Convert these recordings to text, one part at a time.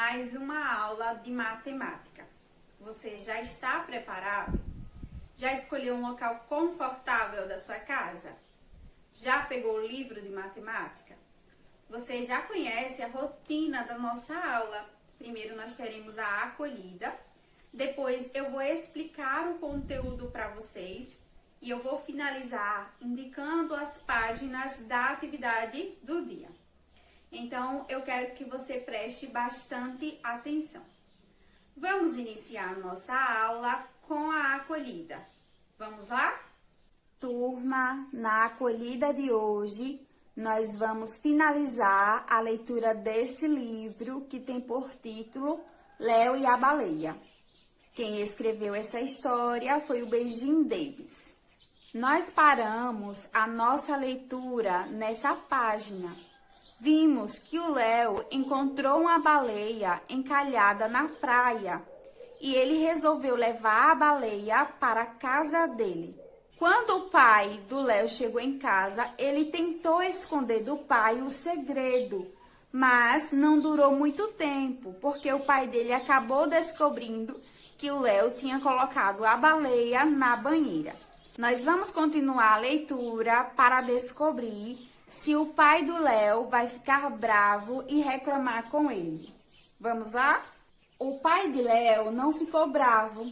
mais uma aula de matemática. Você já está preparado? Já escolheu um local confortável da sua casa? Já pegou o livro de matemática? Você já conhece a rotina da nossa aula? Primeiro nós teremos a acolhida, depois eu vou explicar o conteúdo para vocês e eu vou finalizar indicando as páginas da atividade do dia. Então, eu quero que você preste bastante atenção. Vamos iniciar nossa aula com a acolhida. Vamos lá? Turma, na acolhida de hoje, nós vamos finalizar a leitura desse livro que tem por título Léo e a Baleia. Quem escreveu essa história foi o Beijing Davis. Nós paramos a nossa leitura nessa página. Vimos que o Léo encontrou uma baleia encalhada na praia e ele resolveu levar a baleia para a casa dele. Quando o pai do Léo chegou em casa, ele tentou esconder do pai o segredo, mas não durou muito tempo, porque o pai dele acabou descobrindo que o Léo tinha colocado a baleia na banheira. Nós vamos continuar a leitura para descobrir se o pai do Léo vai ficar bravo e reclamar com ele. Vamos lá? O pai de Léo não ficou bravo.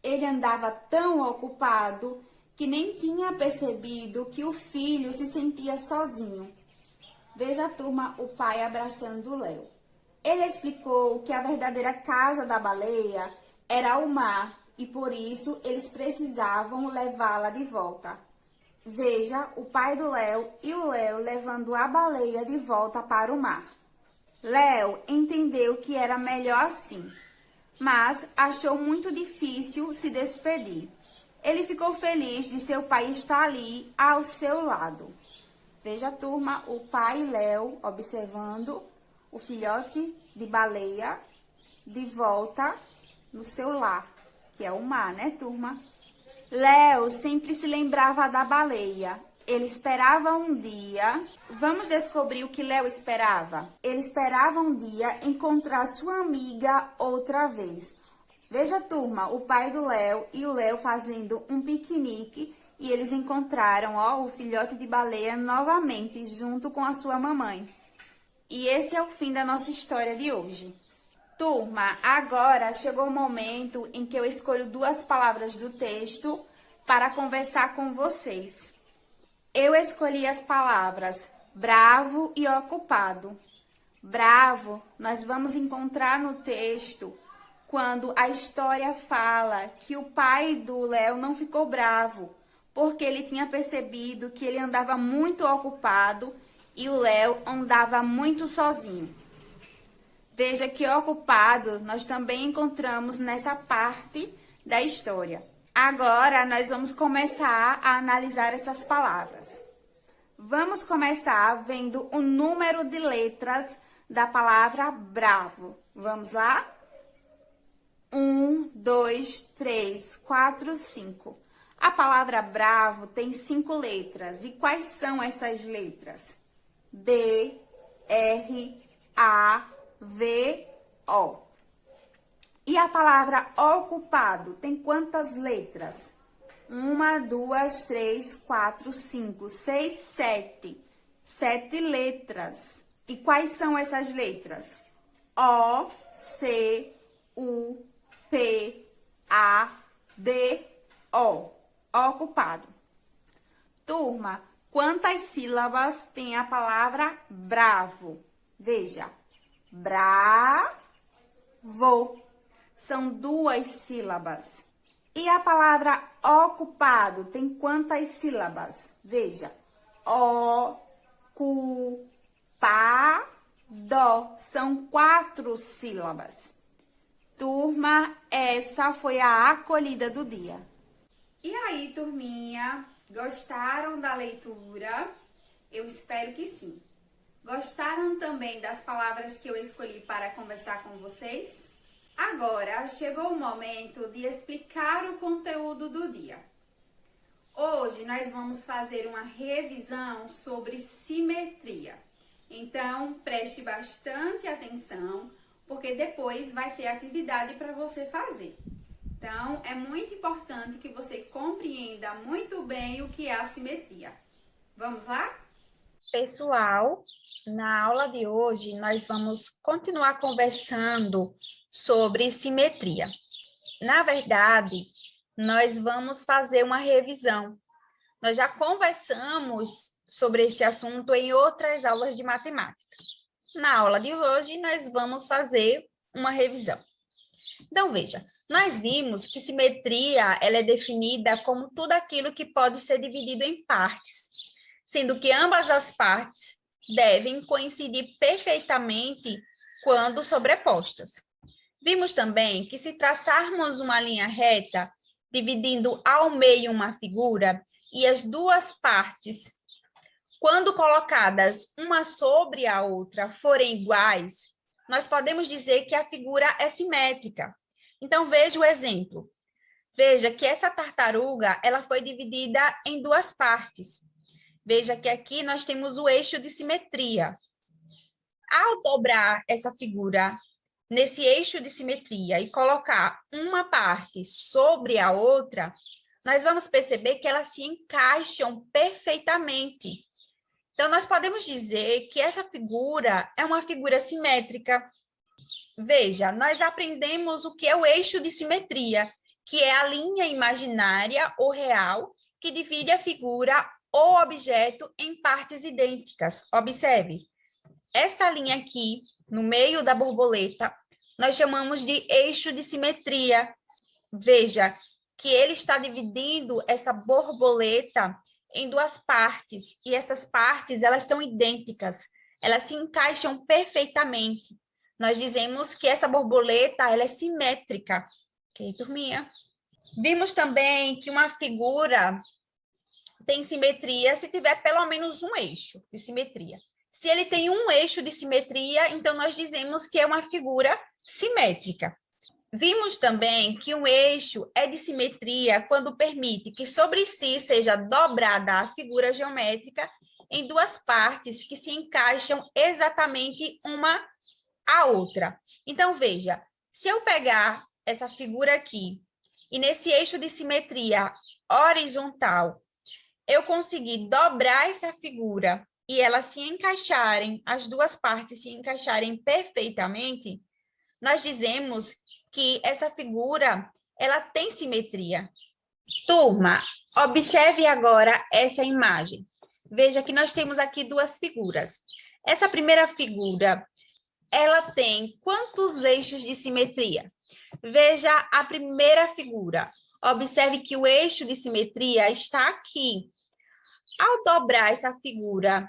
Ele andava tão ocupado que nem tinha percebido que o filho se sentia sozinho. Veja a turma, o pai abraçando o Léo. Ele explicou que a verdadeira casa da baleia era o mar e por isso eles precisavam levá-la de volta. Veja o pai do Léo e o Léo levando a baleia de volta para o mar. Léo entendeu que era melhor assim, mas achou muito difícil se despedir. Ele ficou feliz de seu pai estar ali ao seu lado. Veja, turma, o pai Léo observando o filhote de baleia de volta no seu lar, que é o mar, né, turma? Léo sempre se lembrava da baleia. Ele esperava um dia. Vamos descobrir o que Léo esperava? Ele esperava um dia encontrar sua amiga outra vez. Veja, turma, o pai do Léo e o Léo fazendo um piquenique e eles encontraram, o filhote de baleia novamente junto com a sua mamãe. E esse é o fim da nossa história de hoje. Turma, agora chegou o momento em que eu escolho duas palavras do texto para conversar com vocês. Eu escolhi as palavras bravo e ocupado. Bravo, nós vamos encontrar no texto quando a história fala que o pai do Léo não ficou bravo, porque ele tinha percebido que ele andava muito ocupado e o Léo andava muito sozinho. Veja que ocupado nós também encontramos nessa parte da história. Agora, nós vamos começar a analisar essas palavras. Vamos começar vendo o número de letras da palavra bravo. Vamos lá? 1, 2, 3, 4, 5. A palavra bravo tem 5 letras. E quais são essas letras? D, R, A, V-O. E a palavra ocupado tem quantas letras? 1, 2, 3, 4, 5, 6, 7. 7 letras. E quais são essas letras? O, C, U, P, A, D, O. Ocupado. Turma, quantas sílabas tem a palavra bravo? Veja. Bravo. São 2 sílabas. E a palavra ocupado tem quantas sílabas? Veja. O-cu-pa-do. São 4 sílabas. Turma, essa foi a acolhida do dia. E aí, turminha? Gostaram da leitura? Eu espero que sim. Gostaram também das palavras que eu escolhi para conversar com vocês? Agora, chegou o momento de explicar o conteúdo do dia. Hoje, nós vamos fazer uma revisão sobre simetria. Então, preste bastante atenção, porque depois vai ter atividade para você fazer. Então, é muito importante que você compreenda muito bem o que é a simetria. Vamos lá? Pessoal, na aula de hoje nós vamos continuar conversando sobre simetria. Na verdade, nós vamos fazer uma revisão. Nós já conversamos sobre esse assunto em outras aulas de matemática. Na aula de hoje, nós vamos fazer uma revisão. Então, veja, nós vimos que simetria ela é definida como tudo aquilo que pode ser dividido em partes, sendo que ambas as partes devem coincidir perfeitamente quando sobrepostas. Vimos também que se traçarmos uma linha reta, dividindo ao meio uma figura, e as duas partes, quando colocadas uma sobre a outra, forem iguais, nós podemos dizer que a figura é simétrica. Então, veja o exemplo. Veja que essa tartaruga, ela foi dividida em duas partes. Veja que aqui nós temos o eixo de simetria. Ao dobrar essa figura nesse eixo de simetria e colocar uma parte sobre a outra, nós vamos perceber que elas se encaixam perfeitamente. Então, nós podemos dizer que essa figura é uma figura simétrica. Veja, nós aprendemos o que é o eixo de simetria, que é a linha imaginária ou real que divide a figura ou objeto em partes idênticas. Observe, essa linha aqui, no meio da borboleta, nós chamamos de eixo de simetria. Veja que ele está dividindo essa borboleta em duas partes, e essas partes, elas são idênticas, elas se encaixam perfeitamente. Nós dizemos que essa borboleta, ela é simétrica. Ok, turminha? Vimos também que uma figura tem simetria se tiver pelo menos um eixo de simetria. Se ele tem um eixo de simetria, então nós dizemos que é uma figura simétrica. Vimos também que um eixo é de simetria quando permite que sobre si seja dobrada a figura geométrica em duas partes que se encaixam exatamente uma à outra. Então, veja, se eu pegar essa figura aqui e nesse eixo de simetria horizontal, eu conseguir dobrar essa figura e elas se encaixarem, as duas partes se encaixarem perfeitamente, nós dizemos que essa figura, ela tem simetria. Turma, observe agora essa imagem. Veja que nós temos aqui duas figuras. Essa primeira figura, ela tem quantos eixos de simetria? Veja a primeira figura. Observe que o eixo de simetria está aqui. Ao dobrar essa figura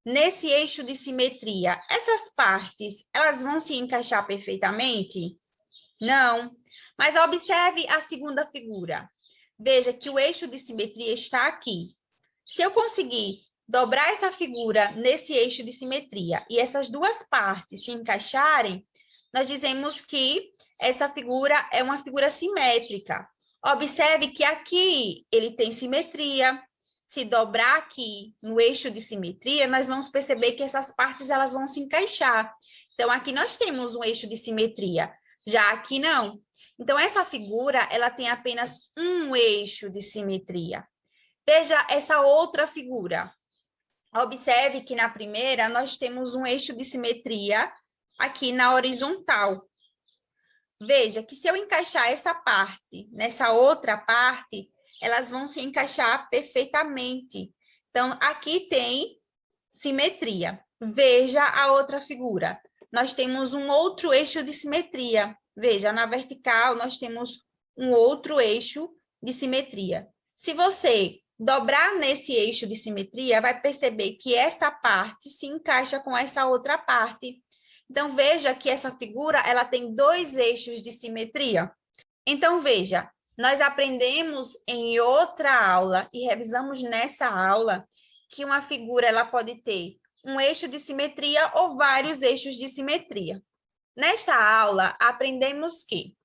nesse eixo de simetria, essas partes, elas vão se encaixar perfeitamente? Não. Mas observe a segunda figura. Veja que o eixo de simetria está aqui. Se eu conseguir dobrar essa figura nesse eixo de simetria e essas duas partes se encaixarem, nós dizemos que essa figura é uma figura simétrica. Observe que aqui ele tem simetria. Se dobrar aqui no eixo de simetria, nós vamos perceber que essas partes elas vão se encaixar. Então, aqui nós temos um eixo de simetria, já aqui não. Então, essa figura, ela tem apenas um eixo de simetria. Veja essa outra figura. Observe que na primeira, nós temos um eixo de simetria aqui na horizontal. Veja que se eu encaixar essa parte nessa outra parte, elas vão se encaixar perfeitamente. Então, aqui tem simetria. Veja a outra figura. Nós temos um outro eixo de simetria. Veja, na vertical, nós temos um outro eixo de simetria. Se você dobrar nesse eixo de simetria, vai perceber que essa parte se encaixa com essa outra parte. Então, veja que essa figura, ela tem dois eixos de simetria. Então, veja, nós aprendemos em outra aula e revisamos nessa aula que uma figura ela pode ter um eixo de simetria ou vários eixos de simetria. Nesta aula, aprendemos que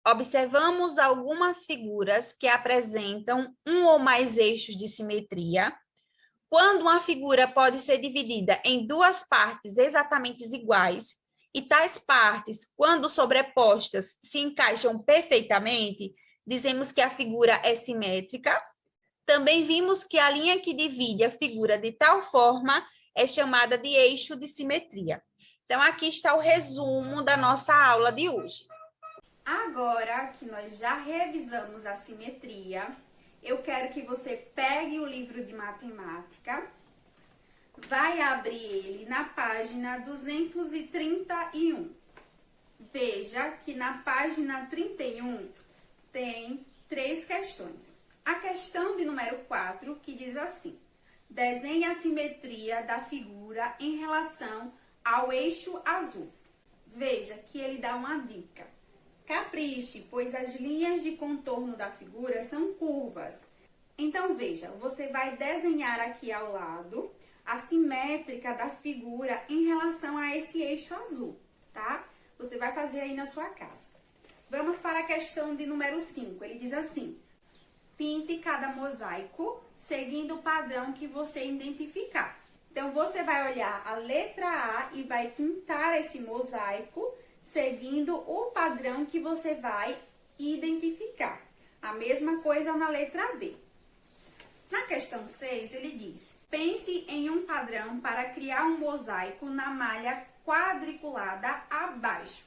observamos algumas figuras que apresentam um ou mais eixos de simetria. Quando uma figura pode ser dividida em duas partes exatamente iguais, e tais partes, quando sobrepostas, se encaixam perfeitamente, dizemos que a figura é simétrica. Também vimos que a linha que divide a figura de tal forma é chamada de eixo de simetria. Então, aqui está o resumo da nossa aula de hoje. Agora que nós já revisamos a simetria, eu quero que você pegue o livro de matemática, vai abrir ele na página 231. Veja que na página 31 tem 3 questões. A questão de número 4, que diz assim: desenhe a simetria da figura em relação ao eixo azul. Veja que ele dá uma dica. Capriche, pois as linhas de contorno da figura são curvas. Então, veja, você vai desenhar aqui ao lado a simétrica da figura em relação a esse eixo azul, tá? Você vai fazer aí na sua casa. Vamos para a questão de número 5. Ele diz assim: pinte cada mosaico seguindo o padrão que você identificar. Então, você vai olhar a letra A e vai pintar esse mosaico seguindo o padrão que você vai identificar. A mesma coisa na letra B. Na questão 6, ele diz: pense em um padrão para criar um mosaico na malha quadriculada abaixo.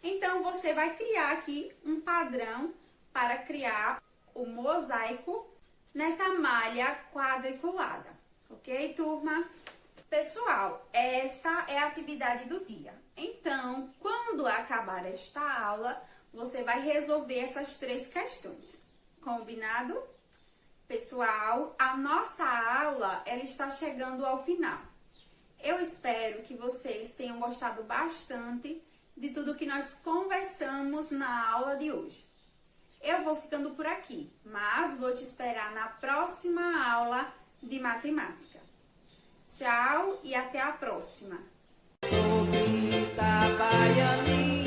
Então, você vai criar aqui um padrão para criar o mosaico nessa malha quadriculada. Ok, turma? Pessoal, essa é a atividade do dia. Então, quando acabar esta aula, você vai resolver essas 3 questões. Combinado? Pessoal, a nossa aula ela está chegando ao final. Eu espero que vocês tenham gostado bastante de tudo que nós conversamos na aula de hoje. Eu vou ficando por aqui, mas vou te esperar na próxima aula de matemática. Tchau e até a próxima! Sou Rita Baianinha.